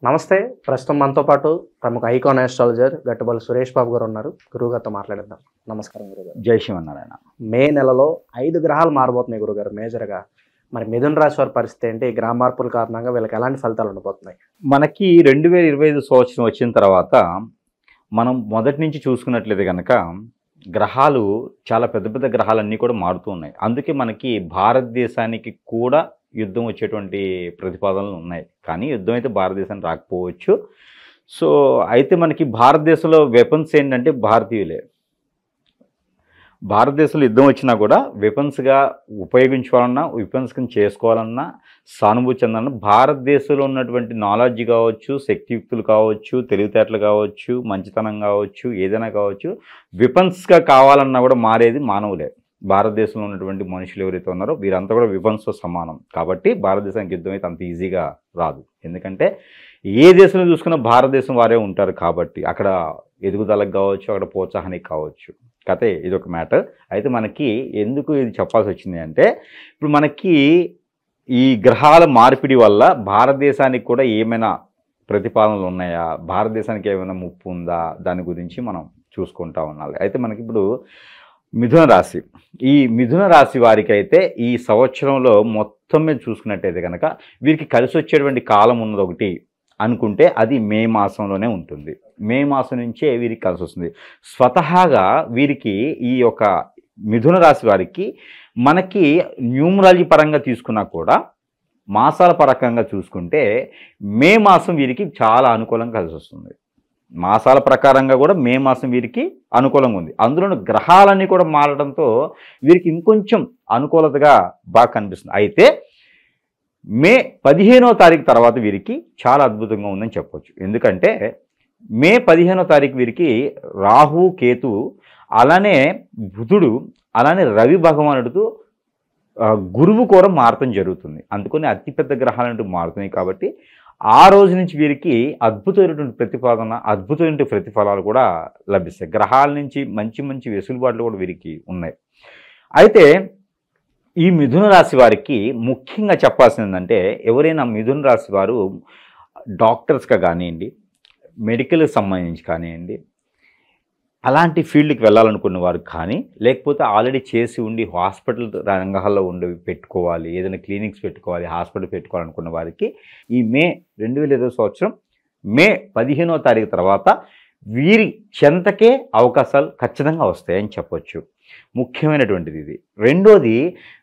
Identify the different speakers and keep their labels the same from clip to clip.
Speaker 1: నమస్తే. ప్రస్తుతం మనతో పాటు ప్రముఖ ఐకాన్ ఆస్ట్రాలజర్ గట్టుబల్లి సురేష్ బాబు గారు ఉన్నారు. గురువుగారితో మాట్లాడిద్దాం. నమస్కారం గురుగారు.
Speaker 2: జై శివనారాయణ.
Speaker 1: మే నెలలో 5 గ్రహాలు మారబోతున్నాయి గురుగారు మేజర్గా. మరి మిథున రాశి వారి పరిస్థితి ఏంటి? గ్రహ మార్పుల కారణంగా వీళ్ళకి ఎలాంటి ఫలితాలు ఉండబోతున్నాయి?
Speaker 2: మనకి 2025 సంవత్సరం వచ్చిన తర్వాత మనం మొదటి నుంచి చూసుకున్నట్లయితే కనుక గ్రహాలు చాలా పెద్ద పెద్ద గ్రహాలన్నీ కూడా మారుతూ ఉన్నాయి. అందుకే మనకి భారతదేశానికి కూడా యుద్ధం వచ్చేటువంటి ప్రతిపాదనలు ఉన్నాయి. కానీ యుద్ధం అయితే భారతదేశానికి రాకపోవచ్చు. సో అయితే మనకి భారతదేశంలో వెపన్స్ ఏంటంటే భారతీయులే. భారతదేశంలో యుద్ధం వచ్చినా కూడా వెపన్స్గా ఉపయోగించుకోవాలన్నా, వెపన్స్ కింద చేసుకోవాలన్నా, సానుభూతి చెందాలన్నా భారతదేశంలో ఉన్నటువంటి నాలెడ్జ్ కావచ్చు, శక్తియుక్తులు కావచ్చు, తెలివితేటలు కావచ్చు, మంచితనం కావచ్చు, ఏదైనా కావచ్చు, వెపన్స్గా కావాలన్నా కూడా మారేది మానవులే. భారతదేశంలో ఉన్నటువంటి మనుషులు ఎవరైతే ఉన్నారో వీరంతా కూడా వెపన్స్తో సమానం. కాబట్టి భారతదేశానికి యుద్ధం అయితే అంత ఈజీగా రాదు. ఎందుకంటే ఏ దేశంలో చూసుకున్నా భారతదేశం వారే ఉంటారు కాబట్టి అక్కడ ఎదుగుదలకు కావచ్చు, అక్కడ ప్రోత్సాహానికి కావచ్చు. కథే ఇది ఒక మ్యాటర్. అయితే మనకి ఎందుకు ఇది చెప్పాల్సి వచ్చింది అంటే, ఇప్పుడు మనకి ఈ గ్రహాల మార్పిడి వల్ల భారతదేశానికి కూడా ఏమైనా ప్రతిపాదనలు ఉన్నాయా, భారతదేశానికి ఏమైనా ముప్పు ఉందా, దాని గురించి మనం చూసుకుంటా ఉండాలి. అయితే మనకి ఇప్పుడు మిథున రాశి, ఈ మిథున రాశి వారికి అయితే ఈ సంవత్సరంలో మొత్తం మీద చూసుకున్నట్టయితే కనుక వీరికి కలిసి వచ్చేటువంటి కాలం ఉన్నది ఒకటి అనుకుంటే అది మే మాసంలోనే ఉంటుంది. మే మాసం నుంచే వీరికి కలిసి వస్తుంది. స్వతహాగా వీరికి ఈ యొక్క మిథున రాశి వారికి మనకి న్యూమరాలజీ పరంగా తీసుకున్నా కూడా మాసాల పరంగా చూసుకుంటే మే మాసం వీరికి చాలా అనుకూలంగా కలిసి వస్తుంది. మాసాల ప్రకారంగా కూడా మే మాసం వీరికి అనుకూలంగా ఉంది. అందులోని గ్రహాలన్నీ కూడా మారడంతో వీరికి ఇంకొంచెం అనుకూలతగా బాగా కనిపిస్తుంది. అయితే మే 15వ తారీఖు తర్వాత వీరికి చాలా అద్భుతంగా ఉందని చెప్పవచ్చు. ఎందుకంటే మే 15వ తారీఖు వీరికి రాహు, కేతు, అలానే బుధుడు, అలానే రవి భగవానుడితో గురువు కూడా మారటం జరుగుతుంది. అందుకని అతిపెద్ద గ్రహాలంటూ మారుతున్నాయి. కాబట్టి ఆ రోజు నుంచి వీరికి అద్భుతమైనటువంటి ప్రతిపాదన, అద్భుతమైన ప్రతిఫలాలు కూడా లభిస్తాయి. గ్రహాల నుంచి మంచి మంచి వెసులుబాట్లు కూడా వీరికి ఉన్నాయి. అయితే ఈ మిథున రాశి వారికి ముఖ్యంగా చెప్పాల్సింది ఏంటంటే, ఎవరైనా మిథున రాశి వారు డాక్టర్స్గా కానివ్వండి, మెడికల్కి సంబంధించి కానివ్వండి, అలాంటి ఫీల్డ్కి వెళ్ళాలనుకున్న వారు కానీ, లేకపోతే ఆల్రెడీ చేసి ఉండి హాస్పిటల్ రంగాల్లో ఉండి పెట్టుకోవాలి, ఏదైనా క్లినిక్స్ పెట్టుకోవాలి, హాస్పిటల్ పెట్టుకోవాలనుకున్న వారికి ఈ మే 2020 సంవత్సరం మే 15వ తారీఖు తర్వాత వీరి చెంతకే అవకాశాలు ఖచ్చితంగా వస్తాయని చెప్పొచ్చు. ముఖ్యమైనటువంటిది ఇది. రెండోది,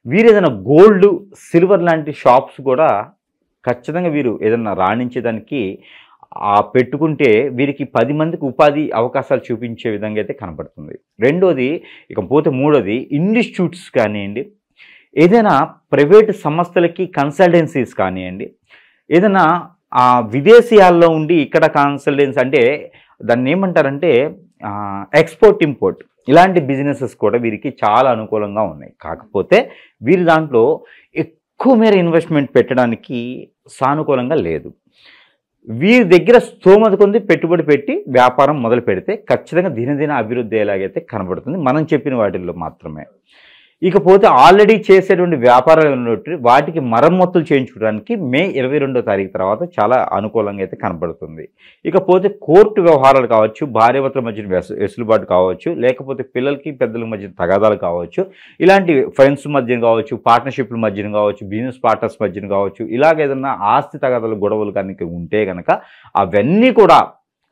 Speaker 2: వీరు ఏదైనా గోల్డ్, సిల్వర్ లాంటి షాప్స్ కూడా ఖచ్చితంగా వీరు ఏదైనా రాణించేదానికి పెట్టుకుంటే వీరికి 10 మందికి ఉపాధి అవకాశాలు చూపించే విధంగా అయితే కనపడుతుంది. రెండోది, ఇకపోతే మూడోది, ఇన్స్టిట్యూట్స్ కానివ్వండి, ఏదైనా ప్రైవేట్ సంస్థలకి కన్సల్టెన్సీస్ కానివ్వండి, ఏదైనా విదేశీయాల్లో ఉండి ఇక్కడ కన్సల్టెన్సీ అంటే దాన్ని ఏమంటారంటే ఎక్స్పోర్ట్ ఇంపోర్ట్, ఇలాంటి బిజినెసెస్ కూడా వీరికి చాలా అనుకూలంగా ఉన్నాయి. కాకపోతే వీరి దాంట్లో ఎక్కువ మేర ఇన్వెస్ట్మెంట్ పెట్టడానికి సానుకూలంగా లేదు. వీరి దగ్గర స్తోమత కొంది పెట్టుబడి పెట్టి వ్యాపారం మొదలు పెడితే ఖచ్చితంగా దినదిన అభివృద్ధి ఎలాగైతే కనబడుతుంది మనం చెప్పిన వాటిల్లో మాత్రమే. ఇకపోతే ఆల్రెడీ చేసేటువంటి వ్యాపారాలు ఉన్నట్టు వాటికి మరమ్మతులు చేయించుకోవడానికి మే 22వ తారీఖు తర్వాత చాలా అనుకూలంగా అయితే కనబడుతుంది. ఇకపోతే కోర్టు వ్యవహారాలు కావచ్చు, భార్యాభర్తల మధ్య వెసులుబాటు కావచ్చు, లేకపోతే పిల్లలకి పెద్దల మధ్య తగాదాలు కావచ్చు, ఇలాంటి ఫ్రెండ్స్ మధ్యన కావచ్చు, పార్ట్నర్షిప్ల మధ్యన కావచ్చు, బిజినెస్ పార్ట్నర్స్ మధ్యన కావచ్చు, ఇలాగ ఏదన్నా ఆస్తి తగాదాలు, గొడవలు కనుక ఉంటే కనుక అవన్నీ కూడా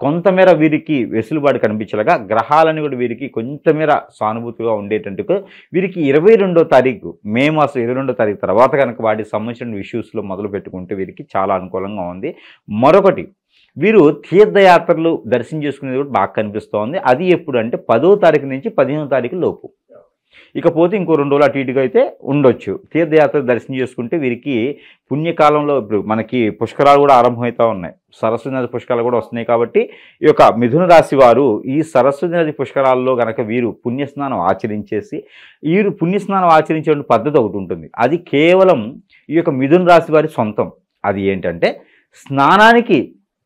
Speaker 2: కొంతమేర వీరికి వెసులుబాటు కనిపించేలాగా గ్రహాలని కూడా వీరికి కొంతమేర సానుభూతిగా ఉండేటట్టుగా వీరికి 22వ తారీఖు మే మాసం 22వ తారీఖు తర్వాత కనుక వాటికి సంబంధించిన ఇష్యూస్లో మొదలు పెట్టుకుంటే వీరికి చాలా అనుకూలంగా ఉంది. మరొకటి, వీరు తీర్థయాత్రలు దర్శనం చేసుకునేది కూడా బాగా కనిపిస్తోంది. అది ఎప్పుడు అంటే 10వ తారీఖు నుంచి 15వ తారీఖు లోపు. ఇకపోతే ఇంకో 2 రోజులు అటు ఇటుగా అయితే ఉండొచ్చు. తీర్థయాత్ర దర్శనం చేసుకుంటే వీరికి పుణ్యకాలంలో ఇప్పుడు మనకి పుష్కరాలు కూడా ఆరంభమవుతూ ఉన్నాయి. సరస్వతి నది పుష్కరాలు కూడా వస్తున్నాయి. కాబట్టి ఈ యొక్క మిథున రాశి వారు ఈ సరస్వతి నది పుష్కరాల్లో కనుక వీరు పుణ్యస్నానం ఆచరించేసి, వీరు పుణ్యస్నానం ఆచరించే పద్ధతి ఒకటి ఉంటుంది. అది కేవలం ఈ యొక్క మిథున రాశి వారి సొంతం. అది ఏంటంటే, స్నానానికి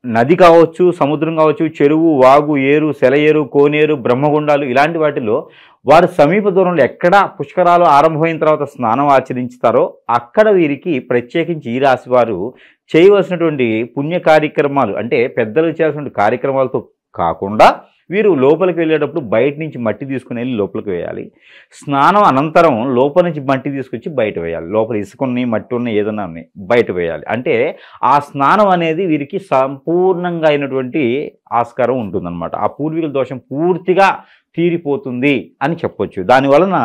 Speaker 2: నది కావచ్చు, సముద్రం కావచ్చు, చెరువు, వాగు, ఏరు, సెలయేరు, కోనేరు, బ్రహ్మగుండాలు, ఇలాంటి వాటిలో వారు సమీప దూరంలో ఎక్కడ పుష్కరాలు ఆరంభమైన తర్వాత స్నానం ఆచరించుతారో అక్కడ వీరికి ప్రత్యేకించి ఈ రాశి వారు చేయవలసినటువంటి పుణ్య కార్యక్రమాలు అంటే పెద్దలు చేయాల్సినటువంటి కార్యక్రమాలతో కాకుండా వీరు లోపలికి వెళ్ళేటప్పుడు బయట నుంచి మట్టి తీసుకుని వెళ్ళి లోపలికి వేయాలి. స్నానం అనంతరం లోపల నుంచి మట్టి తీసుకొచ్చి బయట వేయాలి. లోపల ఇసుక ఉన్నాయి, మట్టి ఉన్నాయి, ఏదైనా ఉన్నాయి, బయట వేయాలి. అంటే ఆ స్నానం అనేది వీరికి సంపూర్ణంగా అయినటువంటి ఆస్కారం ఉంటుందన్నమాట. ఆ పూర్వీకుల దోషం పూర్తిగా తీరిపోతుంది అని చెప్పొచ్చు. దానివలన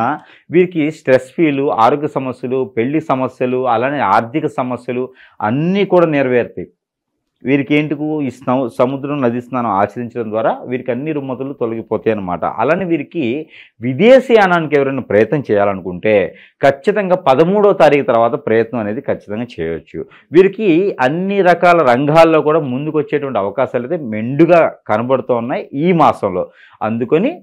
Speaker 2: వీరికి స్ట్రెస్ ఫీలు, ఆరోగ్య సమస్యలు, పెళ్లి సమస్యలు, అలానే ఆర్థిక సమస్యలు అన్నీ కూడా నెరవేరుతాయి. వీరికి ఏంటికు ఈ సముద్రం, నది స్నానం ఆచరించడం ద్వారా వీరికి అన్ని రుమ్మతులు తొలగిపోతాయి అన్నమాట. అలానే వీరికి విదేశీయానానికి ఎవరైనా ప్రయత్నం చేయాలనుకుంటే ఖచ్చితంగా 13వ తారీఖు తర్వాత ప్రయత్నం అనేది ఖచ్చితంగా చేయవచ్చు. వీరికి అన్ని రకాల రంగాల్లో కూడా ముందుకు వచ్చేటువంటి అవకాశాలు అయితే మెండుగా కనబడుతూ ఉన్నాయి ఈ మాసంలో. అందుకని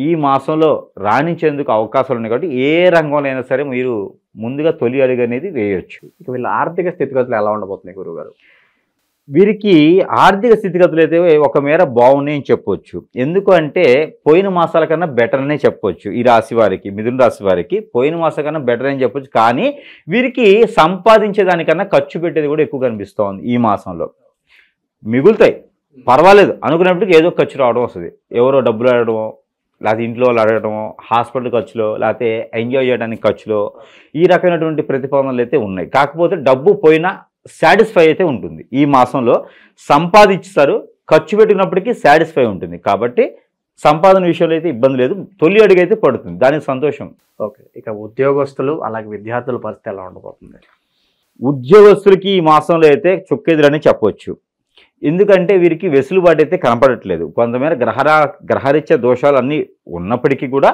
Speaker 2: ఈ మాసంలో రాణించేందుకు అవకాశాలు ఉన్నాయి కాబట్టి ఏ రంగంలో అయినా సరే మీరు ముందుగా తొలి అడుగు అనేది వేయొచ్చు.
Speaker 1: ఇక వీళ్ళ ఆర్థిక స్థితిగతులు ఎలా ఉండబోతున్నాయి గురువుగారు?
Speaker 2: వీరికి ఆర్థిక స్థితిగతులు అయితే ఒక మేర బాగున్నాయని చెప్పొచ్చు. ఎందుకు అంటే పోయిన మాసాల కన్నా బెటర్ అనే చెప్పొచ్చు. ఈ రాశి వారికి, మిథున రాశి వారికి పోయిన మాసం కన్నా బెటర్ అని చెప్పొచ్చు. కానీ వీరికి సంపాదించేదానికన్నా ఖర్చు పెట్టేది కూడా ఎక్కువ కనిపిస్తోంది. ఈ మాసంలో మిగులుతాయి, పర్వాలేదు అనుకున్నప్పటికీ ఏదో ఖర్చు రావడం వస్తుంది. ఎవరో డబ్బులు అడగడమో, లేకపోతే ఇంట్లో వాళ్ళు అడగడమో, హాస్పిటల్ ఖర్చులో, లేకపోతే ఎంజాయ్ చేయడానికి ఖర్చులో, ఈ రకమైనటువంటి ప్రతిపాదనలు అయితే ఉన్నాయి. కాకపోతే డబ్బు పోయినా సాటిస్ఫై అయితే ఉంటుంది. ఈ మాసంలో సంపాదిస్తారు, ఖర్చు పెట్టినప్పటికీ సాటిస్ఫై ఉంటుంది. కాబట్టి సంపాదన విషయంలో అయితే ఇబ్బంది లేదు, తొలి అడుగు అయితే పడుతుంది, దానికి సంతోషం.
Speaker 1: ఓకే, ఇక ఉద్యోగస్తులు అలాగే విద్యార్థుల పరిస్థితి ఎలా ఉండబోతుంది?
Speaker 2: ఉద్యోగస్తులకి ఈ మాసంలో అయితే చుక్కెదురని చెప్పవచ్చు. ఎందుకంటే వీరికి వెసులుబాటు అయితే కనపడట్లేదు. కొంతమేర గ్రహరీత్యా దోషాలు అన్నీ ఉన్నప్పటికీ కూడా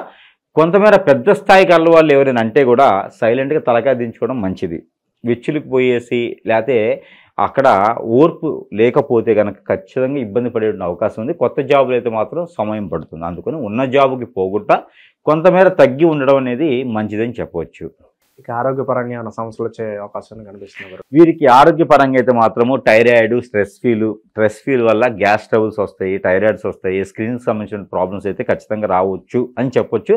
Speaker 2: కొంతమేర పెద్ద స్థాయికి వెళ్ళ వాళ్ళు ఎవరైనా అంటే కూడా సైలెంట్గా తలకాయ దించుకోవడం మంచిది. విచ్చులకు పోయేసి లేకపోతే అక్కడ ఓర్పు లేకపోతే కనుక ఖచ్చితంగా ఇబ్బంది పడే అవకాశం ఉంది. కొత్త జాబులు అయితే మాత్రం సమయం పడుతుంది. అందుకని ఉన్న జాబుకి పోగొట్ట కొంతమేర తగ్గి ఉండడం అనేది మంచిదని చెప్పవచ్చు.
Speaker 1: ఇక ఆరోగ్యపరంగా ఏమైనా సమస్యలు వచ్చే అవకాశం కనిపిస్తున్నారు?
Speaker 2: వీరికి ఆరోగ్యపరంగా అయితే మాత్రము థైరాయిడ్, స్ట్రెస్ ఫీల్ వల్ల గ్యాస్ ట్రబుల్స్ వస్తాయి, థైరాయిడ్స్ వస్తాయి, స్క్రీన్కి సంబంధించిన ప్రాబ్లమ్స్ అయితే ఖచ్చితంగా రావచ్చు అని చెప్పొచ్చు.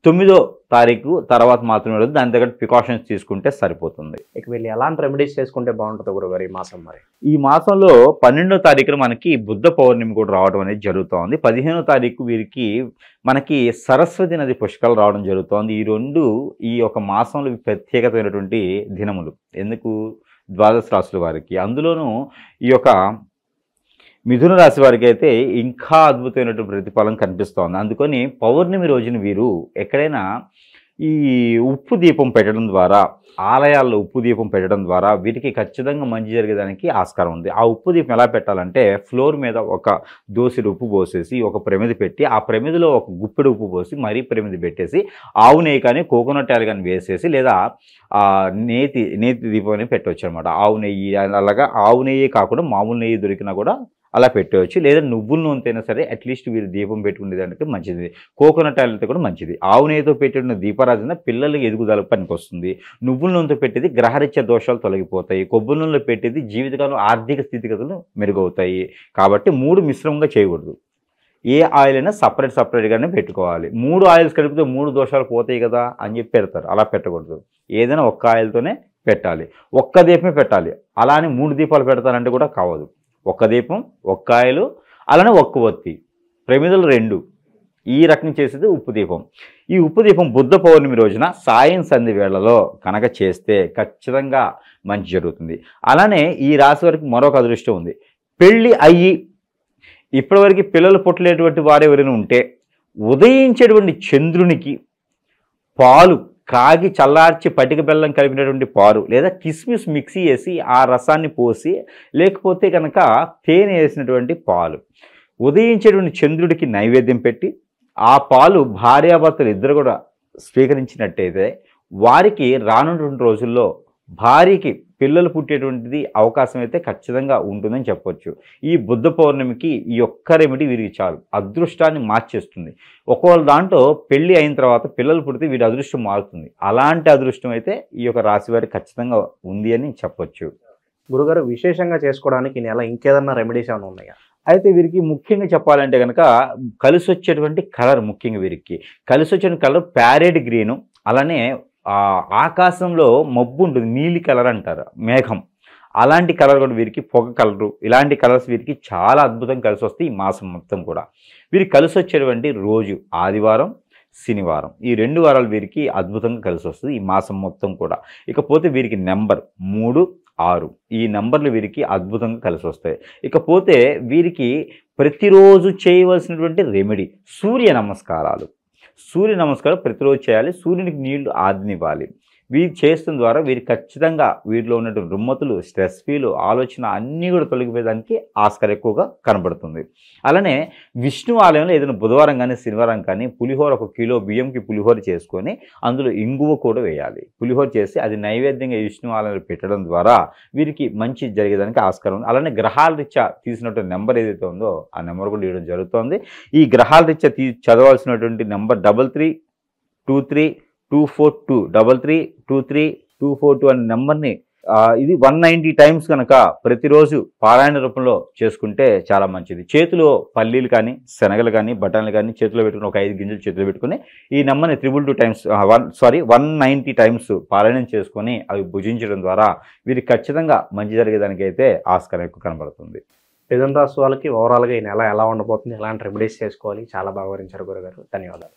Speaker 2: 9వ తారీఖు తర్వాత మాత్రమే దాని దగ్గర ప్రికాషన్స్ తీసుకుంటే సరిపోతుంది.
Speaker 1: ఇక వీళ్ళు ఎలాంటి రెమెడీస్ చేసుకుంటే బాగుంటుంది గురుగారు ఈ మాసం? మరి
Speaker 2: ఈ మాసంలో 12వ తారీఖున మనకి బుద్ధ పౌర్ణమి కూడా రావడం అనేది జరుగుతోంది. 15వ తారీఖు వీరికి మనకి సరస్వతి నది పుష్కరాలు రావడం జరుగుతోంది. ఈ రెండు ఈ ఒక మాసంలో ప్రత్యేకమైనటువంటి దినములు. ఎందుకు? ద్వాదశ రాశుల వారికి, అందులోనూ ఈ యొక్క మిథున రాశి వారికి అయితే ఇంకా అద్భుతమైనటువంటి ప్రతిఫలం కనిపిస్తోంది. అందుకని పౌర్ణమి రోజున వీరు ఎక్కడైనా ఈ ఉప్పు దీపం పెట్టడం ద్వారా, ఆలయాల్లో ఉప్పు దీపం పెట్టడం ద్వారా వీరికి ఖచ్చితంగా మంచి జరిగేదానికి ఆస్కారం ఉంది. ఆ ఉప్పు దీపం ఎలా పెట్టాలంటే ఫ్లోర్ మీద ఒక దోసెడు ఉప్పు పోసేసి ఒక ప్రమిది పెట్టి ఆ ప్రమిదిలో ఒక గుప్పెడు ఉప్పు పోసి మరీ ప్రమిది పెట్టేసి ఆవు నెయ్యి కానీ కోకోనట్ ఆయిల్ కానీ వేసేసి లేదా నేతి దీపం అని పెట్టవచ్చు అనమాట. ఆవు నెయ్యి, అలాగా ఆవు నెయ్యి కాకుండా మామూలు నెయ్యి దొరికినా కూడా అలా పెట్టవచ్చు. లేదా నువ్వుల నూనె అయినా సరే అట్లీస్ట్ వీరు దీపం పెట్టుకునేదానికి మంచిది. కోకోనట్ ఆయిల్ అయితే కూడా మంచిది. ఆవు నెయ్యితో పెట్టిన దీపారాధన పిల్లలకి ఎదుగుదల పనికి వస్తుంది. నువ్వుల నూనెతో పెట్టేది గ్రహరీత్యా దోషాలు తొలగిపోతాయి. కొబ్బరి నూనెలో పెట్టేది జీవితకాలం ఆర్థిక స్థితిగతులు మెరుగవుతాయి. కాబట్టి 3 మిశ్రమంగా చేయకూడదు. ఏ ఆయిల్ అయినా సపరేట్గానే పెట్టుకోవాలి. 3 ఆయిల్స్ కలిపితే 3 దోషాలు పోతాయి కదా అని చెప్పి పెడతారు. అలా పెట్టకూడదు. ఏదైనా ఒక్క ఆయిల్తోనే పెట్టాలి. ఒక్క దీపమే పెట్టాలి. అలా అని 3 దీపాలు పెడతానంటే కూడా కావదు. ఒక్క దీపం, ఒక్క ఆయిలు, అలానే ఒక్క ఒత్తి, ప్రమిదలు 2, ఈ రకం చేసేది ఉప్పు దీపం. ఈ ఉప్పు దీపం బుద్ధ పౌర్ణమి రోజున సాయం సంధి వేళలో కనుక చేస్తే ఖచ్చితంగా మంచి జరుగుతుంది. అలానే ఈ రాశి వారికి మరొక అదృష్టం ఉంది. పెళ్ళి అయ్యి ఇప్పటివరకు పిల్లలు పుట్టలేటువంటి వారు ఎవరైనా ఉంటే ఉదయించేటువంటి చంద్రునికి పాలు కాగి చల్లార్చి పటిక బెల్లం కలిపినటువంటి పాలు లేదా కిస్మిస్ మిక్సీ వేసి ఆ రసాన్ని పోసి, లేకపోతే కనుక తేనె వేసినటువంటి పాలు ఉదయించేటువంటి చంద్రుడికి నైవేద్యం పెట్టి ఆ పాలు భార్యాభర్తలు ఇద్దరు కూడా స్వీకరించినట్టయితే వారికి రానున్నటువంటి రోజుల్లో భార్యకి పిల్లలు పుట్టేటువంటిది అవకాశం అయితే ఖచ్చితంగా ఉంటుందని చెప్పొచ్చు. ఈ బుద్ధ పౌర్ణమికి ఈ ఒక్క రెమెడీ వీరికి చాలు, అదృష్టాన్ని మార్చేస్తుంది. ఒకవేళ దాంట్లో పెళ్లి అయిన తర్వాత పిల్లలు పుడితే వీరి అదృష్టం మారుతుంది. అలాంటి అదృష్టం అయితే ఈ యొక్క రాశి వారికి ఖచ్చితంగా ఉంది అని చెప్పొచ్చు.
Speaker 1: గురుగారు, విశేషంగా చేసుకోవడానికి ఈ నెల ఇంకేదన్నా రెమెడీస్ ఏమైనా ఉన్నాయా?
Speaker 2: అయితే వీరికి ముఖ్యంగా చెప్పాలంటే కనుక కలిసి వచ్చేటువంటి కలర్, ముఖ్యంగా వీరికి కలిసి వచ్చే కలర్ ప్యారెట్ గ్రీను, అలానే ఆకాశంలో మబ్బు ఉంటుంది, నీలి కలర్ అంటారు, మేఘం, అలాంటి కలర్ కూడా వీరికి పొగ కలరు, ఇలాంటి కలర్స్ వీరికి చాలా అద్భుతంగా కలిసి వస్తాయి ఈ మాసం మొత్తం కూడా. వీరికి కలిసి వచ్చేటువంటి రోజు ఆదివారం, శనివారం, ఈ 2 వారాలు వీరికి అద్భుతంగా కలిసి వస్తుంది ఈ మాసం మొత్తం కూడా. ఇకపోతే వీరికి నెంబర్ 3, 6 ఈ నెంబర్లు వీరికి అద్భుతంగా కలిసి వస్తాయి. ఇకపోతే వీరికి ప్రతిరోజు చేయవలసినటువంటి రెమెడీ సూర్య నమస్కారాలు. సూర్య నమస్కారం ప్రతిరోజు చేయాలి. సూర్యునికి నీళ్లు ఆదినివ్వాలి. వీరు చేస్తున్న ద్వారా వీరు ఖచ్చితంగా వీరిలో ఉన్నటువంటి రుమ్మతులు, స్ట్రెస్ ఫీలు, ఆలోచన అన్నీ కూడా తొలగిపోయేదానికి ఆస్కారం ఎక్కువగా కనబడుతుంది. అలానే విష్ణు ఆలయంలో ఏదైనా బుధవారం కానీ శనివారం కానీ పులిహోర 1 కిలో బియ్యంకి పులిహోర చేసుకొని అందులో ఇంగువ కూడా వేయాలి. పులిహోర చేసి అది నైవేద్యంగా విష్ణు ఆలయంలో పెట్టడం ద్వారా వీరికి మంచి జరిగేదానికి ఆస్కారం ఉంది. అలానే గ్రహాల రీత్యా తీసినటువంటి నెంబర్ ఏదైతే ఉందో ఆ నెంబర్ కూడా ఇవ్వడం జరుగుతుంది. ఈ గ్రహాల రీత్యా చదవాల్సినటువంటి నెంబర్ 332324 332324 అనే నెంబర్ని ఇది 190 టైమ్స్ కనుక ప్రతిరోజు పారాయణ రూపంలో చేసుకుంటే చాలా మంచిది. చేతిలో పల్లీలు కానీ, శనగలు కానీ, బఠానీలు కానీ చేతిలో పెట్టుకుని ఒక 5 గింజలు చేతిలో పెట్టుకుని ఈ నెంబర్ని 222 టైమ్స్ 190 టైమ్స్ పారాయణం చేసుకొని అవి భుజించడం ద్వారా వీరికి ఖచ్చితంగా మంచి జరిగేదానికైతే ఆస్కారం ఎక్కువ కనబడుతుంది.
Speaker 1: మిథున రాశి వాళ్ళకి ఓవరాల్గా ఈ నెల ఎలా ఉండబోతుంది, ఎలాంటి రెమెడీస్ చేసుకోవాలి, చాలా బాగా వివరించారు గురుగారు. ధన్యవాదాలు.